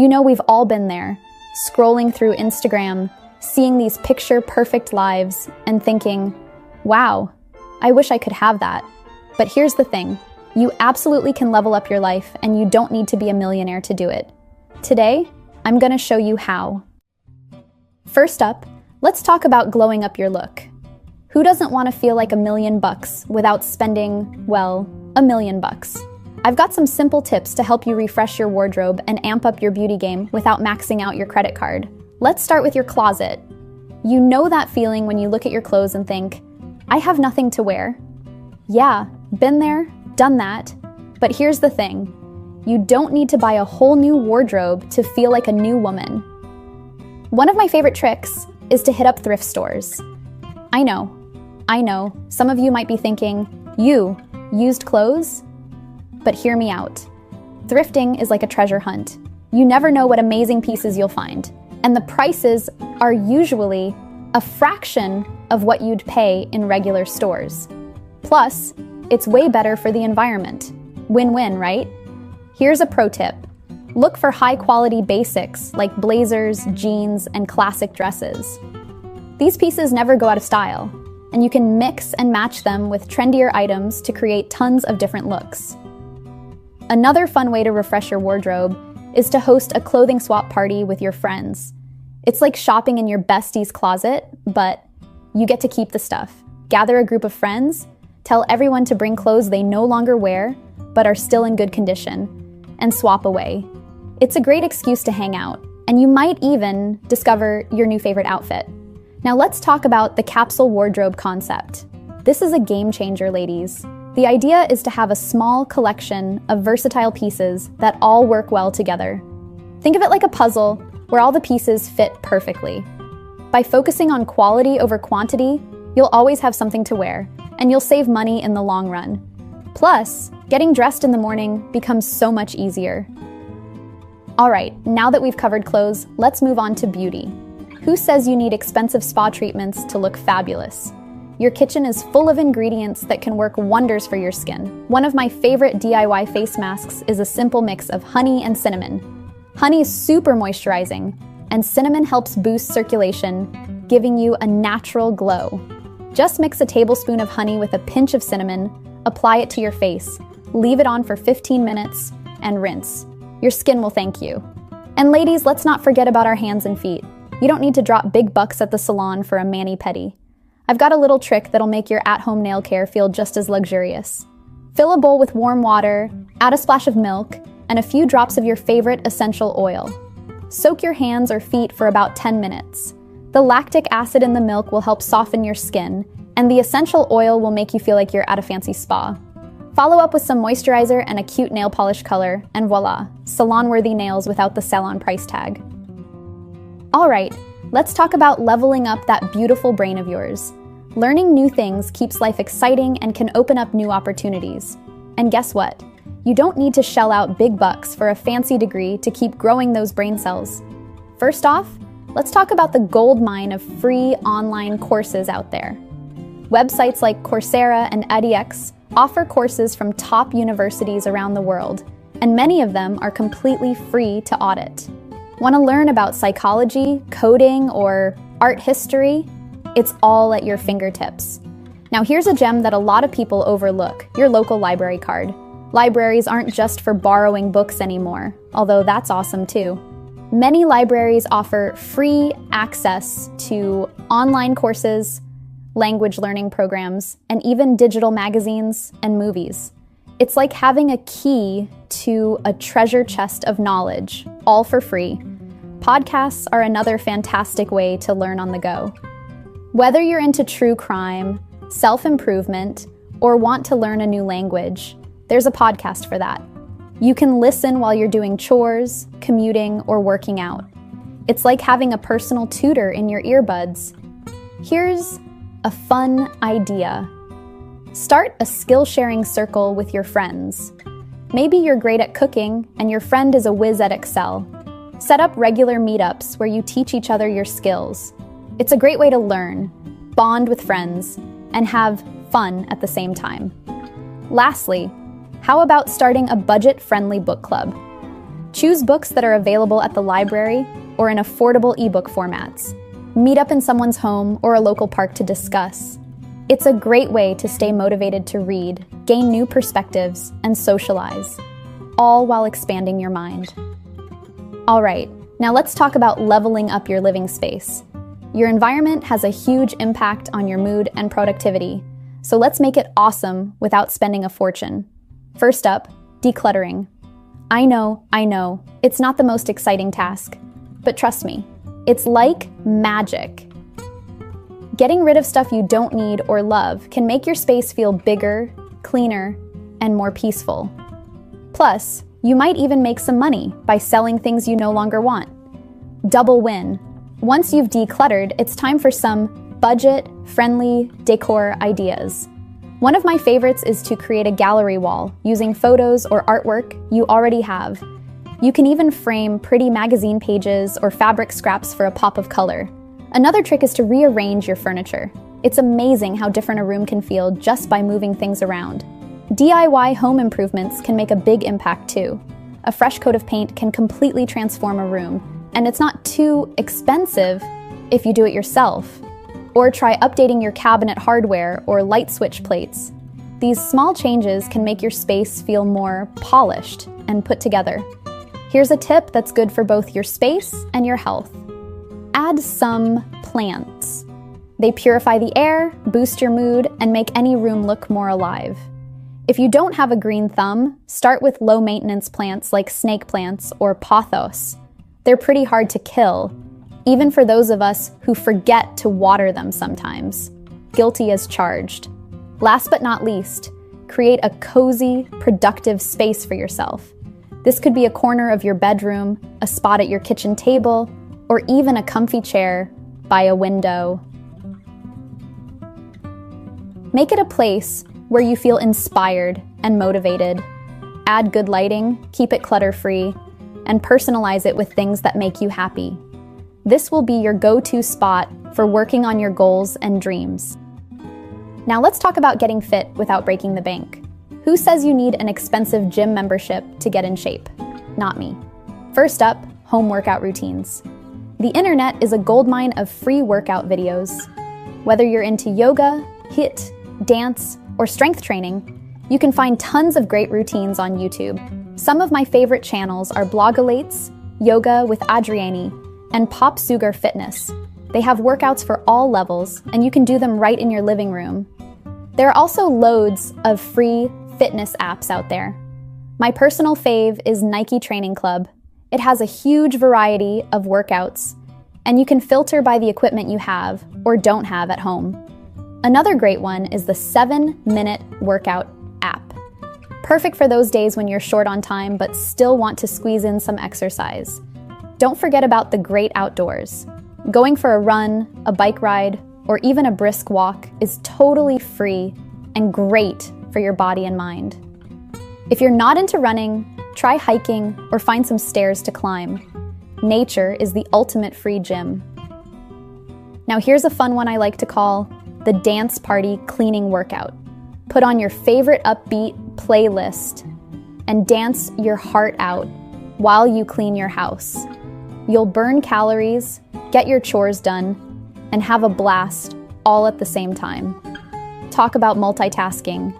You know we've all been there, scrolling through Instagram, seeing these picture-perfect lives, and thinking, wow, I wish I could have that. But here's the thing, you absolutely can level up your life and you don't need to be a millionaire to do it. Today, I'm gonna show you how. First up, let's talk about glowing up your look. Who doesn't want to feel like $1,000,000 without spending, well, $1,000,000? I've got some simple tips to help you refresh your wardrobe and amp up your beauty game without maxing out your credit card. Let's start with your closet. You know that feeling when you look at your clothes and think, I have nothing to wear. Yeah, been there, done that. But here's the thing. You don't need to buy a whole new wardrobe to feel like a new woman. One of my favorite tricks is to hit up thrift stores. I know, some of you might be thinking, used clothes? But hear me out. Thrifting is like a treasure hunt. You never know what amazing pieces you'll find. And the prices are usually a fraction of what you'd pay in regular stores. Plus, it's way better for the environment. Win-win, right? Here's a pro tip. Look for high-quality basics like blazers, jeans, and classic dresses. These pieces never go out of style, and you can mix and match them with trendier items to create tons of different looks. Another fun way to refresh your wardrobe is to host a clothing swap party with your friends. It's like shopping in your bestie's closet, but you get to keep the stuff. Gather a group of friends, tell everyone to bring clothes they no longer wear, but are still in good condition, and swap away. It's a great excuse to hang out, and you might even discover your new favorite outfit. Now let's talk about the capsule wardrobe concept. This is a game changer, ladies. The idea is to have a small collection of versatile pieces that all work well together. Think of it like a puzzle where all the pieces fit perfectly. By focusing on quality over quantity, you'll always have something to wear, and you'll save money in the long run. Plus, getting dressed in the morning becomes so much easier. All right, now that we've covered clothes, let's move on to beauty. Who says you need expensive spa treatments to look fabulous? Your kitchen is full of ingredients that can work wonders for your skin. One of my favorite DIY face masks is a simple mix of honey and cinnamon. Honey is super moisturizing, and cinnamon helps boost circulation, giving you a natural glow. Just mix a tablespoon of honey with a pinch of cinnamon, apply it to your face, leave it on for 15 minutes, and rinse. Your skin will thank you. And ladies, let's not forget about our hands and feet. You don't need to drop big bucks at the salon for a mani-pedi. I've got a little trick that'll make your at-home nail care feel just as luxurious. Fill a bowl with warm water, add a splash of milk, and a few drops of your favorite essential oil. Soak your hands or feet for about 10 minutes. The lactic acid in the milk will help soften your skin, and the essential oil will make you feel like you're at a fancy spa. Follow up with some moisturizer and a cute nail polish color, and voila, salon-worthy nails without the salon price tag. All right, let's talk about leveling up that beautiful brain of yours. Learning new things keeps life exciting and can open up new opportunities. And guess what? You don't need to shell out big bucks for a fancy degree to keep growing those brain cells. First off, let's talk about the gold mine of free online courses out there. Websites like Coursera and edX offer courses from top universities around the world, and many of them are completely free to audit. Want to learn about psychology, coding, or art history? It's all at your fingertips. Now here's a gem that a lot of people overlook, your local library card. Libraries aren't just for borrowing books anymore, although that's awesome too. Many libraries offer free access to online courses, language learning programs, and even digital magazines and movies. It's like having a key to a treasure chest of knowledge, all for free. Podcasts are another fantastic way to learn on the go. Whether you're into true crime, self-improvement, or want to learn a new language, there's a podcast for that. You can listen while you're doing chores, commuting, or working out. It's like having a personal tutor in your earbuds. Here's a fun idea. Start a skill-sharing circle with your friends. Maybe you're great at cooking and your friend is a whiz at Excel. Set up regular meetups where you teach each other your skills. It's a great way to learn, bond with friends, and have fun at the same time. Lastly, how about starting a budget-friendly book club? Choose books that are available at the library or in affordable ebook formats. Meet up in someone's home or a local park to discuss. It's a great way to stay motivated to read, gain new perspectives, and socialize, all while expanding your mind. All right, now let's talk about leveling up your living space. Your environment has a huge impact on your mood and productivity, so let's make it awesome without spending a fortune. First up, decluttering. I know, it's not the most exciting task, but trust me, it's like magic. Getting rid of stuff you don't need or love can make your space feel bigger, cleaner, and more peaceful. Plus, you might even make some money by selling things you no longer want. Double win. Once you've decluttered, it's time for some budget-friendly decor ideas. One of my favorites is to create a gallery wall using photos or artwork you already have. You can even frame pretty magazine pages or fabric scraps for a pop of color. Another trick is to rearrange your furniture. It's amazing how different a room can feel just by moving things around. DIY home improvements can make a big impact too. A fresh coat of paint can completely transform a room, and it's not too expensive if you do it yourself. Or try updating your cabinet hardware or light switch plates. These small changes can make your space feel more polished and put together. Here's a tip that's good for both your space and your health. Add some plants. They purify the air, boost your mood, and make any room look more alive. If you don't have a green thumb, start with low-maintenance plants like snake plants or pothos. They're pretty hard to kill, even for those of us who forget to water them sometimes. Guilty as charged. Last but not least, create a cozy, productive space for yourself. This could be a corner of your bedroom, a spot at your kitchen table, or even a comfy chair by a window. Make it a place where you feel inspired and motivated. Add good lighting, keep it clutter-free, and personalize it with things that make you happy. This will be your go-to spot for working on your goals and dreams. Now let's talk about getting fit without breaking the bank. Who says you need an expensive gym membership to get in shape? Not me. First up, home workout routines. The internet is a goldmine of free workout videos. Whether you're into yoga, HIIT, dance, or strength training, you can find tons of great routines on YouTube. Some of my favorite channels are Blogolates, Yoga with Adriani, and Pop Sugar Fitness. They have workouts for all levels, and you can do them right in your living room. There are also loads of free fitness apps out there. My personal fave is Nike Training Club. It has a huge variety of workouts, and you can filter by the equipment you have or don't have at home. Another great one is the 7-Minute Workout app. Perfect for those days when you're short on time but still want to squeeze in some exercise. Don't forget about the great outdoors. Going for a run, a bike ride, or even a brisk walk is totally free and great for your body and mind. If you're not into running, try hiking or find some stairs to climb. Nature is the ultimate free gym. Now here's a fun one I like to call the dance party cleaning workout. Put on your favorite upbeat playlist and dance your heart out while you clean your house. You'll burn calories, get your chores done, and have a blast all at the same time. Talk about multitasking.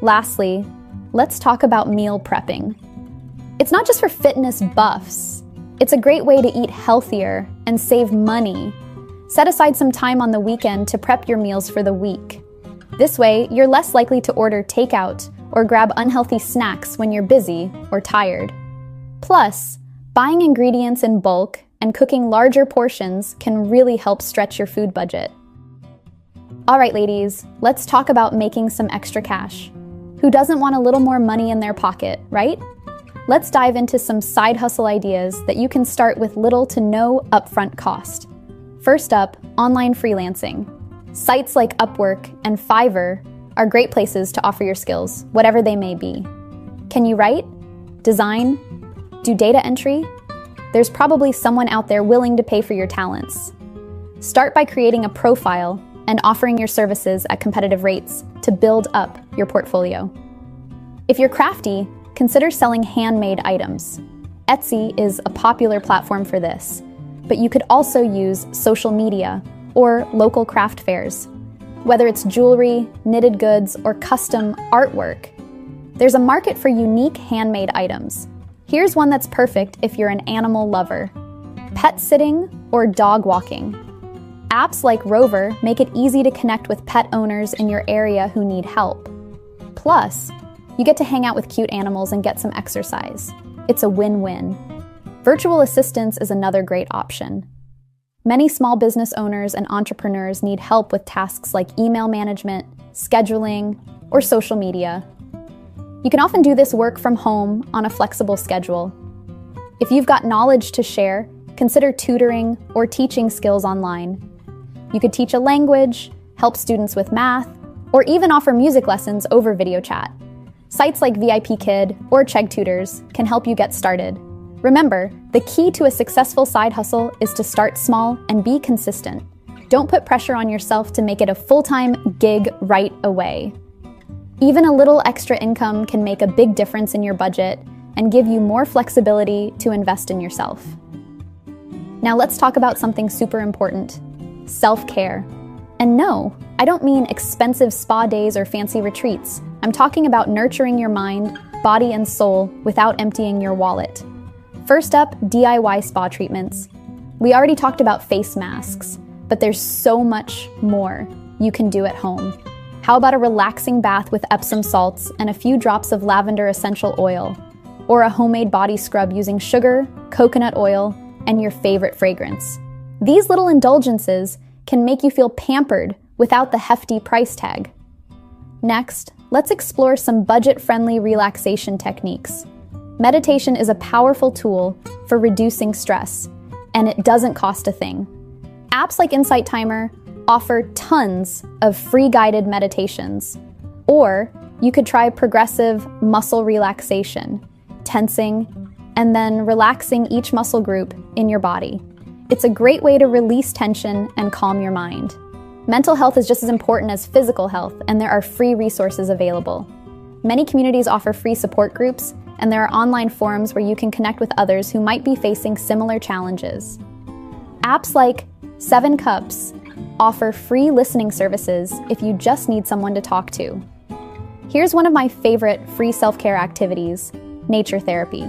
Lastly, let's talk about meal prepping. It's not just for fitness buffs. It's a great way to eat healthier and save money. Set aside some time on the weekend to prep your meals for the week. This way, you're less likely to order takeout or grab unhealthy snacks when you're busy or tired. Plus, buying ingredients in bulk and cooking larger portions can really help stretch your food budget. All right, ladies, let's talk about making some extra cash. Who doesn't want a little more money in their pocket, right? Let's dive into some side hustle ideas that you can start with little to no upfront cost. First up, online freelancing. Sites like Upwork and Fiverr are great places to offer your skills, whatever they may be. Can you write, design, do data entry? There's probably someone out there willing to pay for your talents. Start by creating a profile and offering your services at competitive rates to build up your portfolio. If you're crafty, consider selling handmade items. Etsy is a popular platform for this, but you could also use social media or local craft fairs. Whether it's jewelry, knitted goods, or custom artwork, there's a market for unique handmade items. Here's one that's perfect if you're an animal lover: pet sitting or dog walking. Apps like Rover make it easy to connect with pet owners in your area who need help. Plus, you get to hang out with cute animals and get some exercise. It's a win-win. Virtual assistants is another great option. Many small business owners and entrepreneurs need help with tasks like email management, scheduling, or social media. You can often do this work from home on a flexible schedule. If you've got knowledge to share, consider tutoring or teaching skills online. You could teach a language, help students with math, or even offer music lessons over video chat. Sites like VIP Kid or Chegg Tutors can help you get started. Remember, the key to a successful side hustle is to start small and be consistent. Don't put pressure on yourself to make it a full-time gig right away. Even a little extra income can make a big difference in your budget and give you more flexibility to invest in yourself. Now let's talk about something super important: self-care. And no, I don't mean expensive spa days or fancy retreats. I'm talking about nurturing your mind, body, and soul without emptying your wallet. First up, DIY spa treatments. We already talked about face masks, but there's so much more you can do at home. How about a relaxing bath with Epsom salts and a few drops of lavender essential oil? Or a homemade body scrub using sugar, coconut oil, and your favorite fragrance? These little indulgences can make you feel pampered without the hefty price tag. Next, let's explore some budget-friendly relaxation techniques. Meditation is a powerful tool for reducing stress, and it doesn't cost a thing. Apps like Insight Timer offer tons of free guided meditations. Or you could try progressive muscle relaxation, tensing, and then relaxing each muscle group in your body. It's a great way to release tension and calm your mind. Mental health is just as important as physical health, and there are free resources available. Many communities offer free support groups, and there are online forums where you can connect with others who might be facing similar challenges. Apps like 7 Cups offer free listening services if you just need someone to talk to. Here's one of my favorite free self-care activities: nature therapy.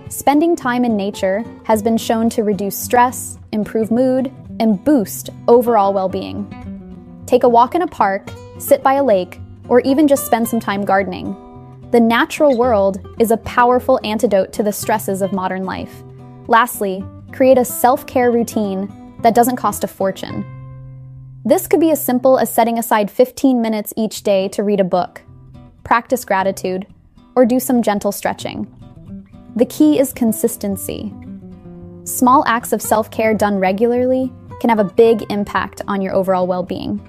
Spending time in nature has been shown to reduce stress, improve mood, and boost overall well-being. Take a walk in a park, sit by a lake, or even just spend some time gardening. The natural world is a powerful antidote to the stresses of modern life. Lastly, create a self-care routine that doesn't cost a fortune. This could be as simple as setting aside 15 minutes each day to read a book, practice gratitude, or do some gentle stretching. The key is consistency. Small acts of self-care done regularly can have a big impact on your overall well-being.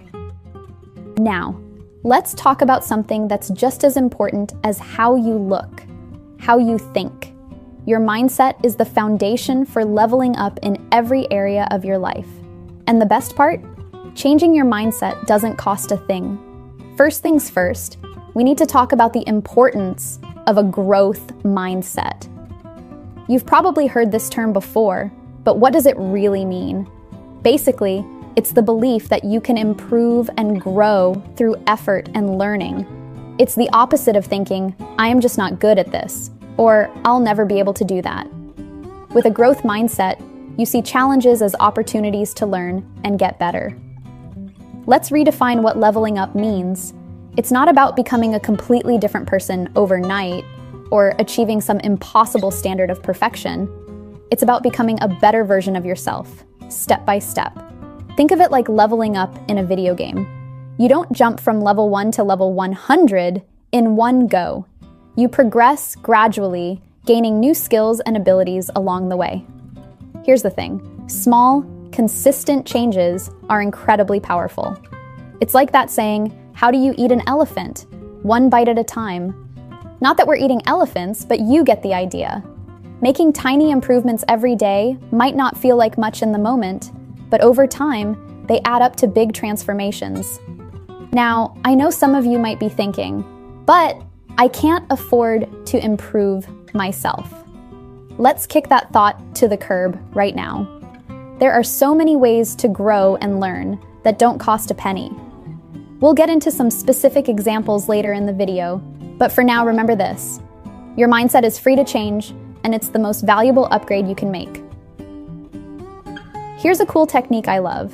Now, let's talk about something that's just as important as how you look, how you think. Your mindset is the foundation for leveling up in every area of your life. And the best part? Changing your mindset doesn't cost a thing. First things first, we need to talk about the importance of a growth mindset. You've probably heard this term before, but what does it really mean? Basically, it's the belief that you can improve and grow through effort and learning. It's the opposite of thinking, I am just not good at this, or I'll never be able to do that. With a growth mindset, you see challenges as opportunities to learn and get better. Let's redefine what leveling up means. It's not about becoming a completely different person overnight or achieving some impossible standard of perfection. It's about becoming a better version of yourself, step by step. Think of it like leveling up in a video game. You don't jump from level 1 to level 100 in one go. You progress gradually, gaining new skills and abilities along the way. Here's the thing: small, consistent changes are incredibly powerful. It's like that saying, how do you eat an elephant? One bite at a time. Not that we're eating elephants, but you get the idea. Making tiny improvements every day might not feel like much in the moment, but over time, they add up to big transformations. Now, I know some of you might be thinking, but I can't afford to improve myself. Let's kick that thought to the curb right now. There are so many ways to grow and learn that don't cost a penny. We'll get into some specific examples later in the video, but for now, remember this. Your mindset is free to change, and it's the most valuable upgrade you can make. Here's a cool technique I love.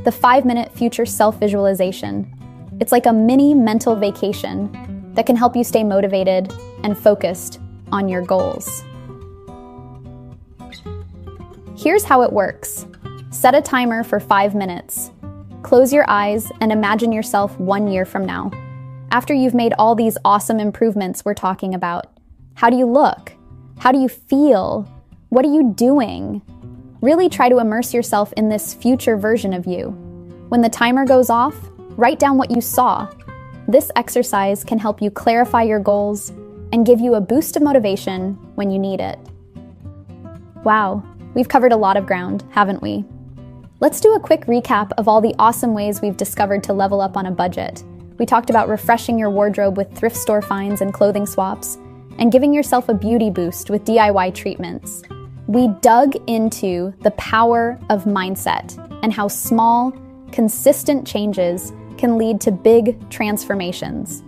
The 5-minute future self-visualization. It's like a mini mental vacation that can help you stay motivated and focused on your goals. Here's how it works. Set a timer for 5 minutes. Close your eyes and imagine yourself 1 year from now, after you've made all these awesome improvements we're talking about. How do you look? How do you feel? What are you doing? Really try to immerse yourself in this future version of you. When the timer goes off, write down what you saw. This exercise can help you clarify your goals and give you a boost of motivation when you need it. Wow, we've covered a lot of ground, haven't we? Let's do a quick recap of all the awesome ways we've discovered to level up on a budget. We talked about refreshing your wardrobe with thrift store finds and clothing swaps, and giving yourself a beauty boost with DIY treatments. We dug into the power of mindset and how small, consistent changes can lead to big transformations.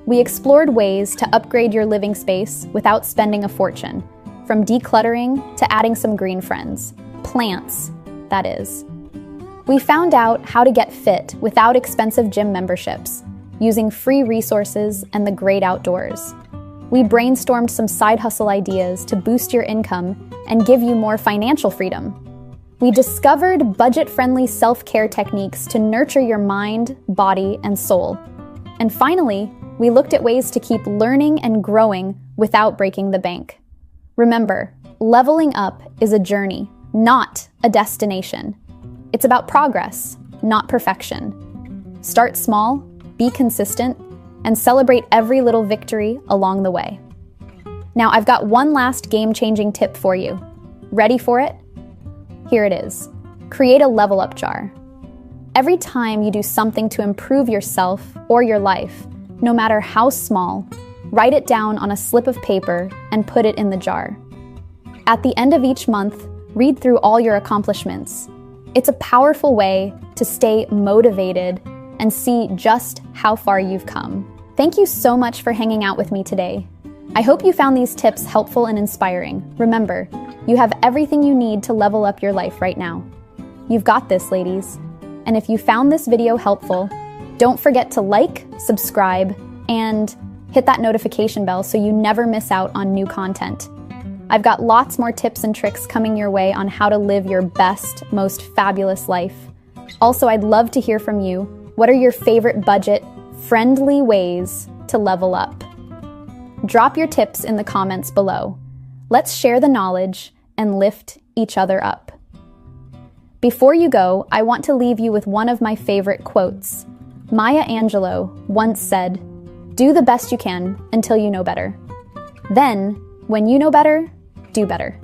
We explored ways to upgrade your living space without spending a fortune, from decluttering to adding some green friends. Plants, that is. We found out how to get fit without expensive gym memberships, using free resources and the great outdoors. We brainstormed some side hustle ideas to boost your income and give you more financial freedom. We discovered budget-friendly self-care techniques to nurture your mind, body, and soul. And finally, we looked at ways to keep learning and growing without breaking the bank. Remember, leveling up is a journey, not a destination. It's about progress, not perfection. Start small, be consistent, and celebrate every little victory along the way. Now, I've got one last game-changing tip for you. Ready for it? Here it is. Create a level up jar. Every time you do something to improve yourself or your life, no matter how small, write it down on a slip of paper and put it in the jar. At the end of each month, read through all your accomplishments. It's a powerful way to stay motivated and see just how far you've come. Thank you so much for hanging out with me today. I hope you found these tips helpful and inspiring. Remember, you have everything you need to level up your life right now. You've got this, ladies. And if you found this video helpful, don't forget to like, subscribe, and hit that notification bell so you never miss out on new content. I've got lots more tips and tricks coming your way on how to live your best, most fabulous life. Also, I'd love to hear from you. What are your favorite budget-friendly ways to level up? Drop your tips in the comments below. Let's share the knowledge and lift each other up. Before you go, I want to leave you with one of my favorite quotes. Maya Angelou once said, "Do the best you can until you know better. Then, when you know better, do better."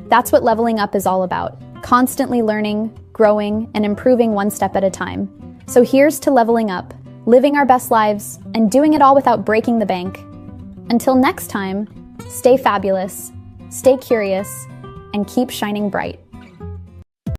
That's what leveling up is all about. Constantly learning, growing, and improving one step at a time. So here's to leveling up, living our best lives, and doing it all without breaking the bank. Until next time, stay fabulous, stay curious, and keep shining bright.